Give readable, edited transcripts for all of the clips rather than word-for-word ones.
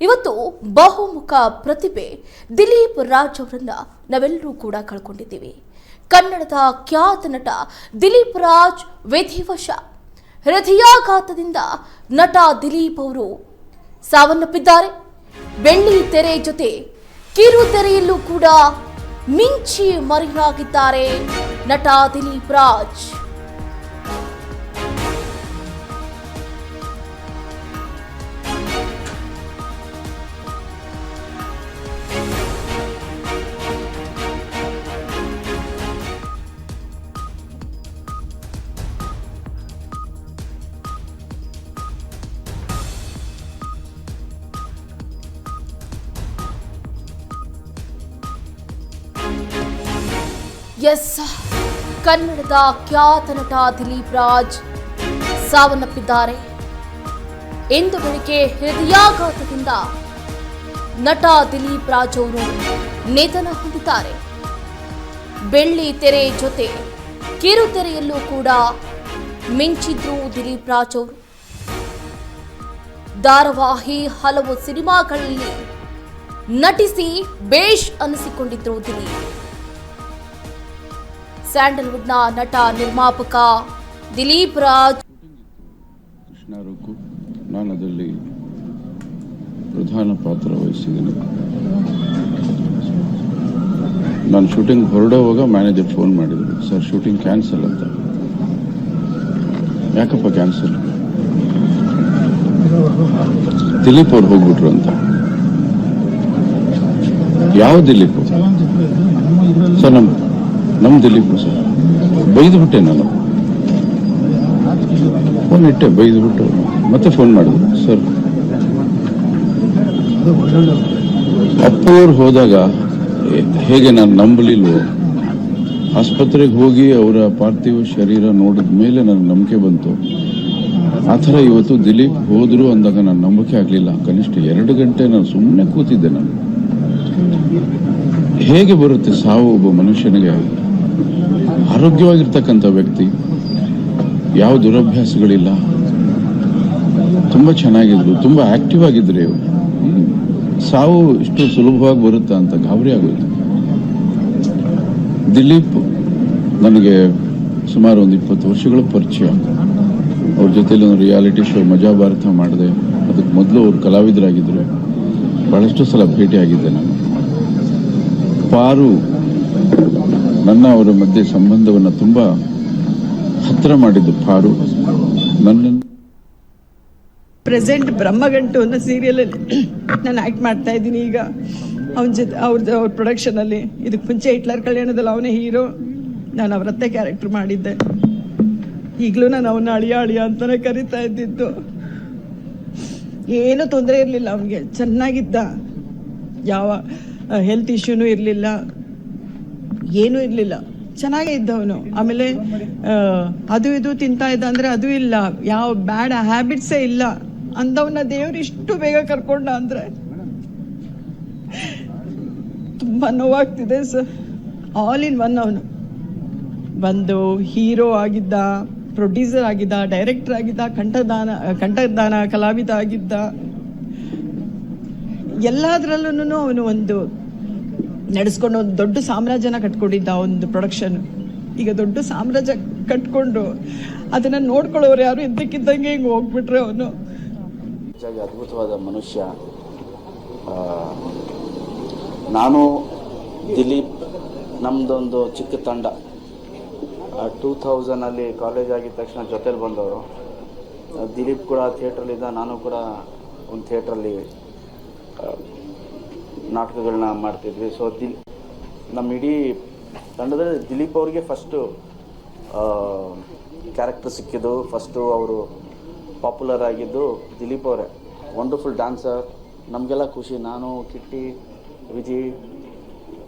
ಇವತ್ತು ಬಹುಮುಖ ಪ್ರತಿಭೆ ದಿಲೀಪ್ ರಾಜ್ ಅವರನ್ನ ನಾವೆಲ್ಲರೂ ಕೂಡ ಕಳ್ಕೊಂಡಿದ್ದೀವಿ. ಕನ್ನಡದ ಖ್ಯಾತ ನಟ ದಿಲೀಪ್ ರಾಜ್ ವಿಧಿವಶ ಹೃದಯಾಘಾತದಿಂದ ನಟ ದಿಲೀಪ್ ಅವರು ಸಾವನ್ನಪ್ಪಿದ್ದಾರೆ. ಬೆಳ್ಳಿ ತೆರೆ ಜೊತೆ ಕಿರು ತೆರೆಯಲ್ಲೂ ಕೂಡ ಮಿಂಚಿ ಮರೆಯಾಗಿದ್ದಾರೆ ನಟ ದಿಲೀಪ್ ರಾಜ್. ಎಸ್, ಕನ್ನಡದ ಖ್ಯಾತ ನಟ ದಿಲೀಪ್ ರಾಜ್ ಸಾವನ್ನಪ್ಪಿದ್ದಾರೆ. ಇಂದು ಬೆಳಿಗ್ಗೆ ಹೃದಯಾಘಾತದಿಂದ ನಟ ದಿಲೀಪ್ ರಾಜ್ ಅವರು ನಿಧನ ಹೊಂದಿದ್ದಾರೆ. ಬೆಳ್ಳಿ ತೆರೆ ಜೊತೆ ಕಿರುತೆರೆಯಲ್ಲೂ ಕೂಡ ಮಿಂಚಿದ್ರು ದಿಲೀಪ್ ರಾಜ್ ಅವರು. ಧಾರಾವಾಹಿ ಹಲವು ಸಿನಿಮಾಗಳಲ್ಲಿ ನಟಿಸಿ ಬೇಷ್ ಅನಿಸಿಕೊಂಡಿದ್ರು ದಿಲೀಪ್. ಸ್ಯಾಂಡಲ್ವುಡ್ನ ನಟ ನಿರ್ಮಾಪಕ ದಿಲೀಪ್ ರಾಜ್. ನಾನು ಅದರಲ್ಲಿ ಪ್ರಧಾನ ಪಾತ್ರ ವಹಿಸಿದ್ದೇನೆ. ನಾನು ಶೂಟಿಂಗ್ ಹೊರಡೋವಾಗ ಮ್ಯಾನೇಜರ್ ಫೋನ್ ಮಾಡಿದ್ರು, ಸರ್ ಶೂಟಿಂಗ್ ಕ್ಯಾನ್ಸಲ್ ಅಂತ. ಯಾಕಪ್ಪ ಕ್ಯಾನ್ಸಲ್? ದಿಲೀಪ್ ಅವ್ರು ಹೋಗ್ಬಿಟ್ರು ಅಂತ. ಯಾವ ದಿಲೀಪ್? ಸರ್ ನಮ್ ದಿಲೀಪ್ ಸರ್. ಬೈದು ಬಿಟ್ಟೆ, ನಾನು ಫೋನ್ ಇಟ್ಟೆ, ಬೈದು ಬಿಟ್ಟು ಮತ್ತೆ ಫೋನ್ ಮಾಡಿದ್ರು, ಸರ್ ಅಪ್ಪು ಅವ್ರು ಹೋದಾಗ ಹೇಗೆ ನಾನು ನಂಬಲಿಲ್ವೋ, ಆಸ್ಪತ್ರೆಗೆ ಹೋಗಿ ಅವರ ಪಾರ್ಥಿವ ಶರೀರ ನೋಡಿದ ಮೇಲೆ ನನಗೆ ನಂಬಿಕೆ ಬಂತು. ಆ ಥರ ಇವತ್ತು ದಿಲೀಪ್ ಹೋದ್ರು ಅಂದಾಗ ನಾನು ನಂಬಿಕೆ ಆಗಲಿಲ್ಲ. ಕನಿಷ್ಠ 2 ಗಂಟೆ ನಾನು ಸುಮ್ಮನೆ ಕೂತಿದ್ದೆ. ನಾನು ಹೇಗೆ ಬರುತ್ತೆ ಸಾವು ಒಬ್ಬ ಮನುಷ್ಯನಿಗೆ? ಆರೋಗ್ಯವಾಗಿರ್ತಕ್ಕಂಥ ವ್ಯಕ್ತಿ, ಯಾವ ದುರಭ್ಯಾಸಗಳಿಲ್ಲ, ತುಂಬ ಚೆನ್ನಾಗಿದ್ರು, ತುಂಬ ಆಕ್ಟಿವ್ ಆಗಿದ್ರು. ಇವರು ಸಾವು ಇಷ್ಟು ಸುಲಭವಾಗಿ ಬರುತ್ತಾ ಅಂತ ಗಾಬರಿ ಆಗೋಯ್ತು. ದಿಲೀಪ್ ನನಗೆ ಸುಮಾರು ಒಂದು 20 ವರ್ಷಗಳ ಪರಿಚಯ. ಅವ್ರ ಜೊತೆಲಿ ಒಂದು ರಿಯಾಲಿಟಿ ಶೋ ಮಜಾ ಭಾರತ ಮಾಡಿದೆ. ಅದಕ್ಕೆ ಮೊದಲು ಅವರು ಕಲಾವಿದರಾಗಿದ್ದರು. ಬಹಳಷ್ಟು ಸಲ ಭೇಟಿಯಾಗಿದ್ದೆ ನಾನು. ಪಾರು ನನ್ನ ಅವರ ಮಧ್ಯೆ ಸಂಬಂಧವನ್ನು ತುಂಬಾ ಹತ್ತಿರ ಮಾಡಿದ್ದು. ಪಾರು ನನ್ನ ಪ್ರೆಸೆಂಟ್ ಬ್ರಹ್ಮಗಂಟು ಅನ್ನೋ ಸೀರಿಯಲಲ್ಲಿ ನಾನು ಆ್ಯಕ್ಟ್ ಮಾಡ್ತಾ ಇದ್ದೀನಿ ಈಗ. ಅವನ ಜೊತೆ ಅವ್ರ ಪ್ರೊಡಕ್ಷನಲ್ಲಿ. ಇದಕ್ಕೆ ಮುಂಚೆ ಹಿಟ್ಲರ್ ಕಲ್ಯಾಣದಲ್ಲಿ ಅವನೇ ಹೀರೋ, ನಾನು ಅವರತ್ತೆ ಕ್ಯಾರೆಕ್ಟರ್ ಮಾಡಿದ್ದೆ. ಈಗಲೂ ನಾನು ಅವನ ಅಳಿಯ ಅಂತಲೇ ಕರಿತಾ ಇದ್ದಿದ್ದು. ಏನೂ ತೊಂದರೆ ಇರಲಿಲ್ಲ ಅವನಿಗೆ, ಚೆನ್ನಾಗಿದ್ದ. ಯಾವ ಹೆಲ್ತ್ ಇಶ್ಯೂನೂ ಇರಲಿಲ್ಲ, ಏನೂ ಇರಲಿಲ್ಲ, ಚೆನ್ನಾಗೇ ಇದ್ದವನು. ಆಮೇಲೆ ಅದು ಇದು ತಿಂತಾ ಇದ್ದ ಅಂದರೆ ಅದು ಇಲ್ಲ, ಯಾವ ಬ್ಯಾಡ್ ಹ್ಯಾಬಿಟ್ಸೇ ಇಲ್ಲ ಅಂದವನ್ನ ದೇವ್ರು ಇಷ್ಟು ಬೇಗ ಕರ್ಕೊಂಡ ಅಂದರೆ ತುಂಬ ನೋವಾಗ್ತಿದೆ ಸರ್. All in one. ಅವನು ಒಂದು ಹೀರೋ ಆಗಿದ್ದ, ಪ್ರೊಡ್ಯೂಸರ್ ಆಗಿದ್ದ, ಡೈರೆಕ್ಟರ್ ಆಗಿದ್ದ, ಕಂಠದಾನ ಕಲಾವಿದ ಆಗಿದ್ದ. ಎಲ್ಲದರಲ್ಲೂ ಅವನು ಒಂದು ನಡೆಸ್ಕೊಂಡು ಒಂದು ದೊಡ್ಡ ಸಾಮ್ರಾಜ್ಯನ ಕಟ್ಕೊಂಡಿದ್ದ. ಒಂದು ಪ್ರೊಡಕ್ಷನ್ ಈಗ ದೊಡ್ಡ ಸಾಮ್ರಾಜ್ಯ ಕಟ್ಕೊಂಡು ಅದನ್ನ ನೋಡ್ಕೊಳ್ಳೋರು ಯಾರು ಇದ್ದಕ್ಕಿದ್ದಂಗೆ ಹಿಂಗೆ ಹೋಗ್ಬಿಟ್ರೆ ಅವನು. ಅದ್ಭುತವಾದ ಮನುಷ್ಯ. ನಾನು ದಿಲೀಪ್ ನಮ್ದೊಂದು ಚಿಕ್ಕ ತಂಡ 2000 ಕಾಲೇಜ್ ಆಗಿದ ತಕ್ಷಣ ಜೊತೆಲಿ ಬಂದವರು. ದಿಲೀಪ್ ಕೂಡ ಥಿಯೇಟ್ರಲ್ಲಿದ್ದ, ನಾನು ಕೂಡ ಒಂದು ಥಿಯೇಟ್ರಲ್ಲಿ ನಾಟಕಗಳನ್ನ ಮಾಡ್ತಿದ್ವಿ. ಸೊ ನಮ್ಮ ಇಡೀ ತಂಡದಲ್ಲಿ ದಿಲೀಪ್ ಅವರಿಗೆ ಫಸ್ಟು ಕ್ಯಾರೆಕ್ಟರ್ ಸಿಕ್ಕಿದ್ದು, ಫಸ್ಟು ಅವರು ಪಾಪ್ಯುಲರ್ ಆಗಿದ್ದು ದಿಲೀಪ್ ಅವರೇ. Wonderful dancer. ನಮಗೆಲ್ಲ ಖುಷಿ. ನಾನು, ಕಿಟ್ಟಿ, ವಿಜಿ,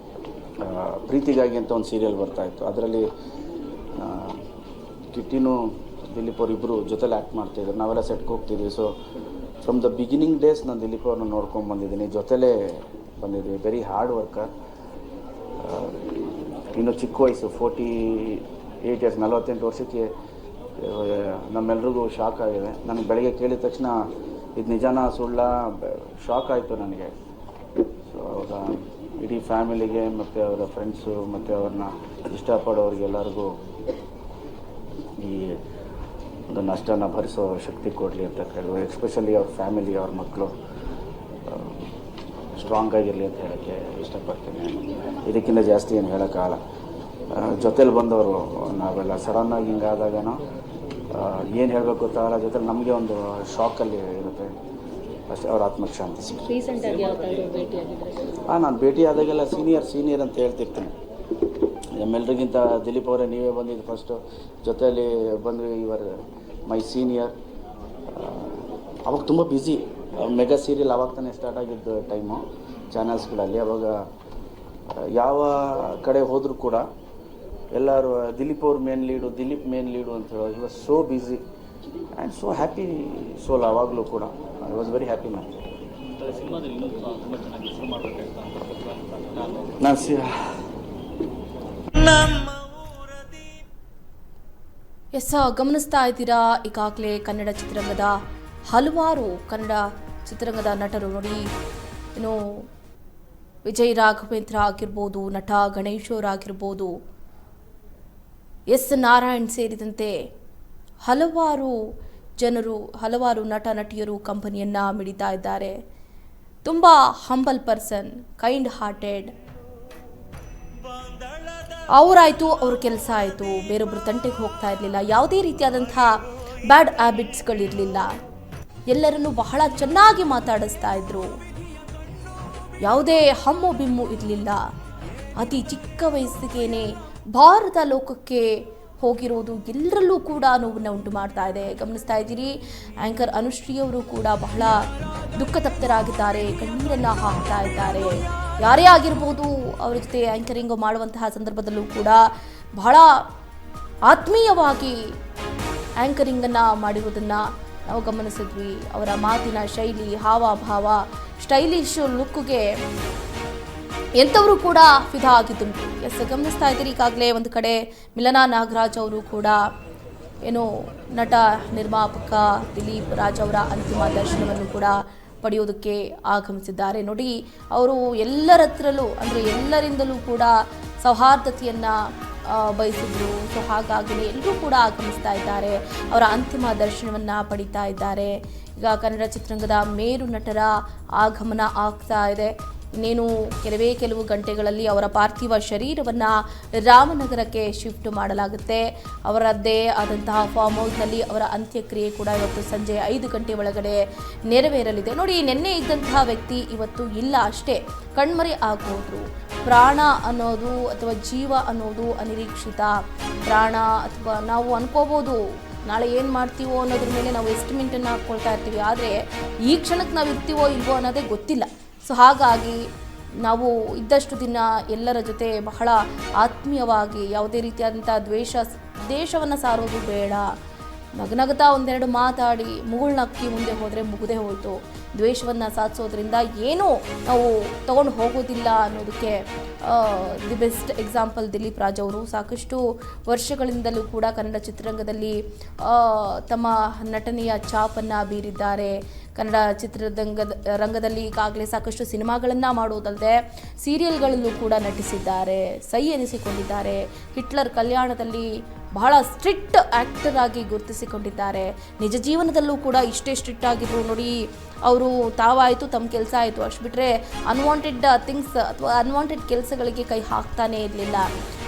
ಪ್ರೀತಿಗಾಗಿ ಅಂತ ಒಂದು ಸೀರಿಯಲ್ ಬರ್ತಾಯಿತ್ತು. ಅದರಲ್ಲಿ ಕಿಟ್ಟಿನೂ ದಿಲೀಪ್ ಅವರಿಬ್ಬರು ಜೊತೆಲಿ ಆ್ಯಕ್ಟ್ ಮಾಡ್ತಾಯಿದ್ರು. ನಾವೆಲ್ಲ ಸೆಟ್ಗೆ ಹೋಗ್ತಿದ್ವಿ. So from the beginning days ನಾನು ದಿಲೀಪ್ ಅವ್ರನ್ನ ನೋಡ್ಕೊಂಡು ಬಂದಿದ್ದೀನಿ, ಜೊತೆಲೇ ಬಂದಿದ್ವಿ. Very hard worker. ಇನ್ನು ಚಿಕ್ಕ ವಯಸ್ಸು, 48 ಇಯರ್ಸ್, 48 ವರ್ಷಕ್ಕೆ ನಮ್ಮೆಲ್ರಿಗೂ ಶಾಕ್ ಆಗಿದೆ. ನನಗೆ ಬೆಳಗ್ಗೆ ಕೇಳಿದ ತಕ್ಷಣ ಇದು ನಿಜಾನ ಸುಳ್ಳ ಶಾಕ್ ಆಯಿತು ನನಗೆ. ಸೊ ಅವಾಗ ಇಡೀ ಫ್ಯಾಮಿಲಿಗೆ ಮತ್ತು ಅವರ ಫ್ರೆಂಡ್ಸು ಮತ್ತು ಅವ್ರನ್ನ ಇಷ್ಟಪಡೋರಿಗೆಲ್ಲರಿಗೂ ಈ ಒಂದು ನಷ್ಟನ ಭರಿಸೋ ಶಕ್ತಿ ಕೊಡಲಿ ಅಂತ ಕೇಳಿದ್ರು. ಎಸ್ಪೆಷಲಿ ಅವ್ರ ಫ್ಯಾಮಿಲಿ, ಅವ್ರ ಮಕ್ಕಳು ಸ್ಟ್ರಾಂಗ್ ಆಗಿರಲಿ ಅಂತ ಹೇಳೋಕ್ಕೆ ಇಷ್ಟಪಡ್ತೀನಿ. ಇದಕ್ಕಿಂತ ಜಾಸ್ತಿ ಏನು ಹೇಳೋಕ್ಕಾಗಲ್ಲ. ಜೊತೇಲಿ ಬಂದವರು ನಾವೆಲ್ಲ ಸಡನ್ನಾಗಿ ಹಿಂಗಾದಾಗನೋ ಏನು ಹೇಳಬೇಕು ಗೊತ್ತಾಗಲ್ಲ. ಜೊತೆಲಿ ನಮಗೆ ಒಂದು ಶಾಕಲ್ಲಿ ಇರುತ್ತೆ ಅಷ್ಟೇ. ಅವ್ರ ಆತ್ಮಕ್ಕೆ ಶಾಂತಿ ಸಿಗುತ್ತೆ. ರೀಸೆಂಟಾಗಿ ಯಾವ್ದಾದ್ರು ಭೇಟಿಯಾಗಿದ್ರೆ? ನಾನು ಭೇಟಿ ಆದಾಗೆಲ್ಲ ಸೀನಿಯರ್ ಅಂತ ಹೇಳ್ತಿರ್ತೀನಿ. ನಮ್ಮೆಲ್ಲರಿಗಿಂತ ದಿಲೀಪ್ ಅವರೇ ನೀವೇ ಬಂದಿದ್ದು ಫಸ್ಟು, ಜೊತೆಯಲ್ಲಿ ಬಂದ್ವಿ, ಇವರ್ ಮೈ ಸೀನಿಯರ್. ಅವಾಗ ತುಂಬ ಬ್ಯುಸಿ, ಮೆಗಾ ಸೀರಿಯಲ್ ಆವಾಗ ತಾನೇ ಸ್ಟಾರ್ಟ್ ಆಗಿದ್ದು ಟೈಮು ಚಾನಲ್ಸ್ಗಳಲ್ಲಿ. ಅವಾಗ ಯಾವ ಕಡೆ ಹೋದರೂ ಕೂಡ ಎಲ್ಲರೂ ದಿಲೀಪ್ ಅವ್ರ ಮೇನ್ ಲೀಡು ಅಂತ ಹೇಳೋದು. He was so busy and so happy soul. ಆವಾಗಲೂ ಕೂಡ I was very happy man. Yes, ಗಮನಿಸ್ತಾ ಇದ್ದೀರಾ ಈಗಾಗಲೇ ಕನ್ನಡ ಚಿತ್ರರಂಗದ ಹಲವಾರು ಕನ್ನಡ ಚಿತ್ರರಂಗದ ನಟರು ನೋಡಿ, ಏನು ವಿಜಯ್ ರಾಘವೇಂದ್ರ ಆಗಿರ್ಬೋದು, ನಟ ಗಣೇಶ್ ಅವರಾಗಿರ್ಬೋದು, ಎಸ್ ನಾರಾಯಣ್ ಸೇರಿದಂತೆ ಹಲವಾರು ಜನರು, ಹಲವಾರು ನಟ ನಟಿಯರು ಕಂಪನಿಯನ್ನು ಮಿಡಿತಾ ಇದ್ದಾರೆ. ತುಂಬ ಹಂಬಲ್ ಪರ್ಸನ್, ಕೈಂಡ್ ಹಾರ್ಟೆಡ್. ಅವರಾಯಿತು, ಅವ್ರ ಕೆಲಸ ಆಯಿತು, ಬೇರೊಬ್ಬರು ತಂಟೆಗೆ ಹೋಗ್ತಾ ಇರಲಿಲ್ಲ. ಯಾವುದೇ ರೀತಿಯಾದಂಥ ಬ್ಯಾಡ್ ಹ್ಯಾಬಿಟ್ಸ್ಗಳಿರಲಿಲ್ಲ. ಎಲ್ಲರನ್ನೂ ಬಹಳ ಚೆನ್ನಾಗಿ ಮಾತಾಡಿಸ್ತಾ ಇದ್ರು. ಯಾವುದೇ ಹಮ್ಮು ಬಿಮ್ಮು ಇರಲಿಲ್ಲ. ಅತಿ ಚಿಕ್ಕ ವಯಸ್ಸಿಗೇನೆ ಭಾರತ ಲೋಕಕ್ಕೆ ಹೋಗಿರೋದು ಎಲ್ಲರಲ್ಲೂ ಕೂಡ ನೋವನ್ನು ಉಂಟು ಮಾಡ್ತಾ ಇದೆ. ಗಮನಿಸ್ತಾ ಇದ್ದೀರಿ, ಆ್ಯಂಕರ್ ಅನುಶ್ರೀ ಅವರು ಕೂಡ ಬಹಳ ದುಃಖತಪ್ತರಾಗಿದ್ದಾರೆ, ಕಣ್ಣೀರನ್ನು ಹಾಕ್ತಾ ಇದ್ದಾರೆ. ಯಾರೇ ಆಗಿರ್ಬೋದು, ಅವರ ಜೊತೆ ಆ್ಯಂಕರಿಂಗ್ ಮಾಡುವಂತಹ ಸಂದರ್ಭದಲ್ಲೂ ಕೂಡ ಬಹಳ ಆತ್ಮೀಯವಾಗಿ ಆ್ಯಂಕರಿಂಗನ್ನು ಮಾಡಿರೋದನ್ನು ನಾವು ಗಮನಿಸಿದ್ವಿ. ಅವರ ಮಾತಿನ ಶೈಲಿ, ಹಾವಭಾವ, ಸ್ಟೈಲಿಶ್ ಲುಕ್ಗೆ ಎಂಥವರು ಕೂಡ ಫಿದಾ ಆಗಿದ್ದುಂಟು. ಎಸ್, ಗಮನಿಸ್ತಾ ಇದ್ದೀರಿ, ಈಗಾಗಲೇ ಒಂದು ಕಡೆ ಮಿಲನಾ ನಾಗರಾಜ್ ಅವರು ಕೂಡ ಏನು ನಟ ನಿರ್ಮಾಪಕ ದಿಲೀಪ್ ರಾಜ್ ಅವರ ಅಂತಿಮ ದರ್ಶನವನ್ನು ಕೂಡ ಪಡೆಯೋದಕ್ಕೆ ಆಗಮಿಸಿದ್ದಾರೆ. ನೋಡಿ, ಅವರು ಎಲ್ಲರ ಹತ್ರಲ್ಲೂ ಅಂದರೆ ಎಲ್ಲರಿಂದಲೂ ಕೂಡ ಸೌಹಾರ್ದತೆಯನ್ನು ಬಯಸಿದ್ರು. ಸೊ ಹಾಗಾಗಿ ಎಲ್ಲರೂ ಕೂಡ ಆಗಮಿಸ್ತಾ ಇದ್ದಾರೆ, ಅವರ ಅಂತಿಮ ದರ್ಶನವನ್ನು ಪಡಿತಾ ಇದ್ದಾರೆ. ಈಗ ಕನ್ನಡ ಚಿತ್ರರಂಗದ ಮೇರು ನಟರ ಆಗಮನ ಆಗ್ತಾ ಇದೆ. ಇನ್ನೇನು ಕೆಲವು ಗಂಟೆಗಳಲ್ಲಿ ಅವರ ಪಾರ್ಥಿವ ಶರೀರವನ್ನು ರಾಮನಗರಕ್ಕೆ ಶಿಫ್ಟ್ ಮಾಡಲಾಗುತ್ತೆ. ಅವರದ್ದೇ ಆದಂತಹ ಫಾರ್ಮ್ ಹೌಸ್ನಲ್ಲಿ ಅವರ ಅಂತ್ಯಕ್ರಿಯೆ ಕೂಡ ಇವತ್ತು ಸಂಜೆ 5 ಗಂಟೆ ಒಳಗಡೆ ನೆರವೇರಲಿದೆ. ನೋಡಿ, ನಿನ್ನೆ ಇದ್ದಂತಹ ವ್ಯಕ್ತಿ ಇವತ್ತು ಇಲ್ಲ ಅಷ್ಟೇ, ಕಣ್ಮರೆ ಆಗೋದ್ರು. ಪ್ರಾಣ ಅನ್ನೋದು ಅಥವಾ ಜೀವ ಅನ್ನೋದು ಅನಿರೀಕ್ಷಿತ. ಪ್ರಾಣ ಅಥವಾ ನಾವು ಅನ್ಕೋಬೋದು ನಾಳೆ ಏನು ಮಾಡ್ತೀವೋ ಅನ್ನೋದ್ರ ಮೇಲೆ ನಾವು ಎಸ್ಟಿಮೇಟನ್ನು ಹಾಕ್ಕೊಳ್ತಾ ಇರ್ತೀವಿ. ಆದರೆ ಈ ಕ್ಷಣಕ್ಕೆ ನಾವು ಇರ್ತೀವೋ ಇಲ್ವೋ ಅನ್ನೋದೇ ಗೊತ್ತಿಲ್ಲ. ಸೊ ಹಾಗಾಗಿ ನಾವು ಇದ್ದಷ್ಟು ದಿನ ಎಲ್ಲರ ಜೊತೆ ಬಹಳ ಆತ್ಮೀಯವಾಗಿ, ಯಾವುದೇ ರೀತಿಯಾದಂಥ ದ್ವೇಷವನ್ನು ಸಾರೋದು ಬೇಡ. ನಗನಗ್ತಾ ಒಂದೆರಡು ಮಾತಾಡಿ ಮುಗುಳ್ನಕ್ಕಿ ಮುಂದೆ ಹೋದರೆ ಮುಗದೆ ಹೋಯಿತು. ದ್ವೇಷವನ್ನು ಸಾಧಿಸೋದ್ರಿಂದ ಏನೂ ನಾವು ತಗೊಂಡು ಹೋಗೋದಿಲ್ಲ ಅನ್ನೋದಕ್ಕೆ the best example Dilip Raj ಅವರು. ಸಾಕಷ್ಟು ವರ್ಷಗಳಿಂದಲೂ ಕೂಡ ಕನ್ನಡ ಚಿತ್ರರಂಗದಲ್ಲಿ ತಮ್ಮ ನಟನೆಯ ಛಾಪನ್ನು ಬೀರಿದ್ದಾರೆ. ಕನ್ನಡ ರಂಗದಲ್ಲಿ ಈಗಾಗಲೇ ಸಾಕಷ್ಟು ಸಿನಿಮಾಗಳನ್ನು ಮಾಡೋದಲ್ಲದೆ ಸೀರಿಯಲ್ಗಳಲ್ಲೂ ಕೂಡ ನಟಿಸಿದ್ದಾರೆ, ಸೈ ಎನಿಸಿಕೊಂಡಿದ್ದಾರೆ. ಹಿಟ್ಲರ್ ಕಲ್ಯಾಣದಲ್ಲಿ ಬಹಳ ಸ್ಟ್ರಿಕ್ಟ್ ಆ್ಯಕ್ಟರ್ ಆಗಿ ಗುರುತಿಸಿಕೊಂಡಿದ್ದಾರೆ. ನಿಜ ಜೀವನದಲ್ಲೂ ಕೂಡ ಇಷ್ಟೇ ಸ್ಟ್ರಿಕ್ಟ್ ಆಗಿದ್ರು. ನೋಡಿ, ಅವರು ತಾವಾಯಿತು, ತಮ್ಮ ಕೆಲಸ ಆಯಿತು, ಅಷ್ಟು ಬಿಟ್ಟರೆ ಅನ್ವಾಂಟೆಡ್ ಥಿಂಗ್ಸ್ ಅಥವಾ ಅನ್ವಾಂಟೆಡ್ ಕೆಲಸಗಳಿಗೆ ಕೈ ಹಾಕ್ತಾನೇ ಇರಲಿಲ್ಲ.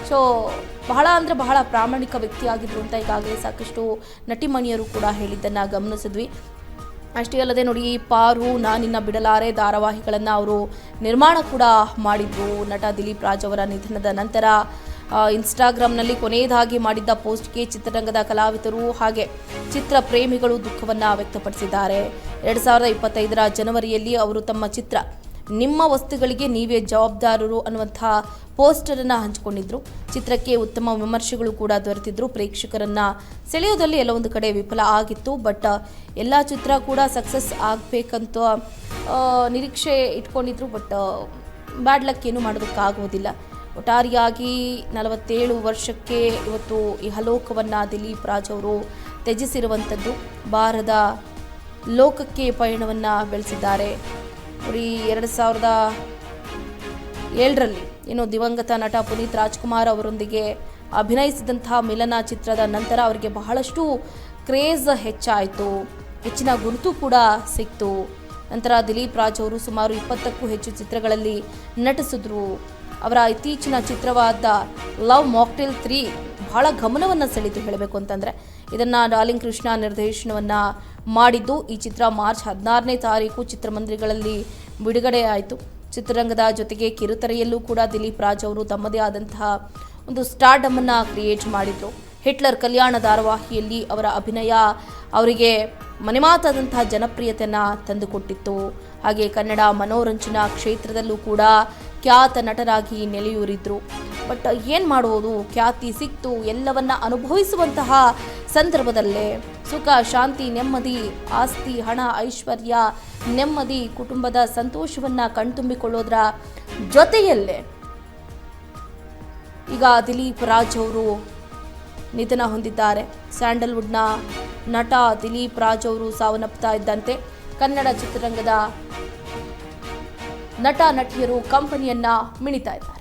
ಸೊ ಬಹಳ ಅಂದರೆ ಬಹಳ ಪ್ರಾಮಾಣಿಕ ವ್ಯಕ್ತಿಯಾಗಿದ್ರು ಅಂತ ಈಗಾಗಲೇ ಸಾಕಷ್ಟು ನಟಿಮಣಿಯರು ಕೂಡ ಹೇಳಿದ್ದನ್ನು ಗಮನಿಸಿದ್ವಿ. ಅಷ್ಟೇ ಅಲ್ಲದೆ ನೋಡಿ, ಪಾರು, ನಾನಿನ್ನ ಬಿಡಲಾರೆ ಧಾರಾವಾಹಿಗಳನ್ನು ಅವರು ನಿರ್ಮಾಣ ಕೂಡ ಮಾಡಿದ್ರು. ನಟ ದಿಲೀಪ್ ರಾಜ್ ಅವರ ನಿಧನದ ನಂತರ ಇನ್ಸ್ಟಾಗ್ರಾಮ್ನಲ್ಲಿ ಕೊನೆಯದಾಗಿ ಮಾಡಿದ್ದ ಪೋಸ್ಟ್ಗೆ ಚಿತ್ರರಂಗದ ಕಲಾವಿದರು ಹಾಗೆ ಚಿತ್ರ ಪ್ರೇಮಿಗಳು ದುಃಖವನ್ನು ವ್ಯಕ್ತಪಡಿಸಿದ್ದಾರೆ. 2025 ಜನವರಿಯಲ್ಲಿ ಅವರು ತಮ್ಮ ಚಿತ್ರ ನಿಮ್ಮ ವಸ್ತುಗಳಿಗೆ ನೀವೇ ಜವಾಬ್ದಾರರು ಅನ್ನುವಂಥ ಪೋಸ್ಟರನ್ನು ಹಂಚಿಕೊಂಡಿದ್ರು. ಚಿತ್ರಕ್ಕೆ ಉತ್ತಮ ವಿಮರ್ಶೆಗಳು ಕೂಡ ದೊರೆತಿದ್ರು. ಪ್ರೇಕ್ಷಕರನ್ನು ಸೆಳೆಯೋದಲ್ಲಿ ಎಲ್ಲ ಒಂದು ಕಡೆ ವಿಫಲ ಆಗಿತ್ತು. ಬಟ್ ಎಲ್ಲ ಚಿತ್ರ ಕೂಡ ಸಕ್ಸಸ್ ಆಗಬೇಕಂತ ನಿರೀಕ್ಷೆ ಇಟ್ಕೊಂಡಿದ್ರು. ಬಟ್ ಬ್ಯಾಡ್ ಲಕ್ ಏನು ಮಾಡೋದಕ್ಕಾಗೋದಿಲ್ಲ. ಒಟ್ಟಾರೆಯಾಗಿ 47 ವರ್ಷಕ್ಕೆ ಇವತ್ತು ಇಹಲೋಕವನ್ನು ದಿಲೀಪ್ ರಾಜ್ ಅವರು ತ್ಯಜಿಸಿರುವಂಥದ್ದು. ಬಾರದ ಲೋಕಕ್ಕೆ ಪಯಣವನ್ನು ಬೆಳೆಸಿದ್ದಾರೆ. ನೋಡಿ 2007ರಲ್ಲಿ ಇನ್ನು ದಿವಂಗತ ನಟ ಪುನೀತ್ ರಾಜ್ಕುಮಾರ್ ಅವರೊಂದಿಗೆ ಅಭಿನಯಿಸಿದಂತಹ ಮಿಲನ ಚಿತ್ರದ ನಂತರ ಅವರಿಗೆ ಬಹಳಷ್ಟು ಕ್ರೇಜ್ ಹೆಚ್ಚಾಯಿತು, ಹೆಚ್ಚಿನ ಗುರುತು ಕೂಡ ಸಿಕ್ತು. ನಂತರ ದಿಲೀಪ್ ರಾಜ್ ಅವರು ಸುಮಾರು 20ಕ್ಕೂ ಹೆಚ್ಚು ಚಿತ್ರಗಳಲ್ಲಿ ನಟಿಸಿದ್ರು. ಅವರ ಇತ್ತೀಚಿನ ಚಿತ್ರವಾದ ಲವ್ ಮಾಕ್ಟೇಲ್ 3 ಬಹಳ ಗಮನವನ್ನು ಸೆಳೆದು ಹೇಳಬೇಕು ಅಂತಂದರೆ. ಇದನ್ನು ಡಾರ್ಲಿಂಗ್ ಕೃಷ್ಣ ನಿರ್ದೇಶನವನ್ನು ಮಾಡಿದ್ದು. ಈ ಚಿತ್ರ ಮಾರ್ಚ್ 16ನೇ ತಾರೀಕು ಚಿತ್ರಮಂದಿರಗಳಲ್ಲಿ ಬಿಡುಗಡೆ ಆಯಿತು. ಚಿತ್ರರಂಗದ ಜೊತೆಗೆ ಕಿರುತೆರೆಯಲ್ಲೂ ಕೂಡ ದಿಲೀಪ್ ರಾಜ್ ಅವರು ತಮ್ಮದೇ ಆದಂತಹ ಒಂದು ಸ್ಟಾರ್ಡಮನ್ನು ಕ್ರಿಯೇಟ್ ಮಾಡಿದರು. ಹಿಟ್ಲರ್ ಕಲ್ಯಾಣ ಧಾರಾವಾಹಿಯಲ್ಲಿ ಅವರ ಅಭಿನಯ ಅವರಿಗೆ ಮನೆಮಾತಾದಂತಹ ಜನಪ್ರಿಯತೆಯನ್ನು ತಂದುಕೊಟ್ಟಿತ್ತು. ಹಾಗೆ ಕನ್ನಡ ಮನೋರಂಜನಾ ಕ್ಷೇತ್ರದಲ್ಲೂ ಕೂಡ ಖ್ಯಾತ ನಟರಾಗಿ ನೆಲೆಯೂರಿದ್ರು. ಬಟ್ ಏನು ಮಾಡುವುದು, ಖ್ಯಾತಿ ಸಿಕ್ತು, ಎಲ್ಲವನ್ನ ಅನುಭವಿಸುವಂತಹ ಸಂದರ್ಭದಲ್ಲೇ ಸುಖ, ಶಾಂತಿ, ನೆಮ್ಮದಿ, ಆಸ್ತಿ, ಹಣ, ಐಶ್ವರ್ಯ, ನೆಮ್ಮದಿ, ಕುಟುಂಬದ ಸಂತೋಷವನ್ನು ಕಣ್ತುಂಬಿಕೊಳ್ಳೋದ್ರ ಜೊತೆಯಲ್ಲೇ ಈಗ ದಿಲೀಪ್ ರಾಜ್ ಅವರು ನಿಧನ ಹೊಂದಿದ್ದಾರೆ. ಸ್ಯಾಂಡಲ್ವುಡ್ನ ನಟ ದಿಲೀಪ್ ರಾಜ್ ಅವರು ಸಾವನ್ನಪ್ತಾ ಇದ್ದಂತೆ ಕನ್ನಡ ಚಿತ್ರರಂಗದ ನಟ ನಟಿಯರು ಕಂಪನಿಯನ್ನ ಮಿಣಿತಾ ಇದ್ದಾರೆ.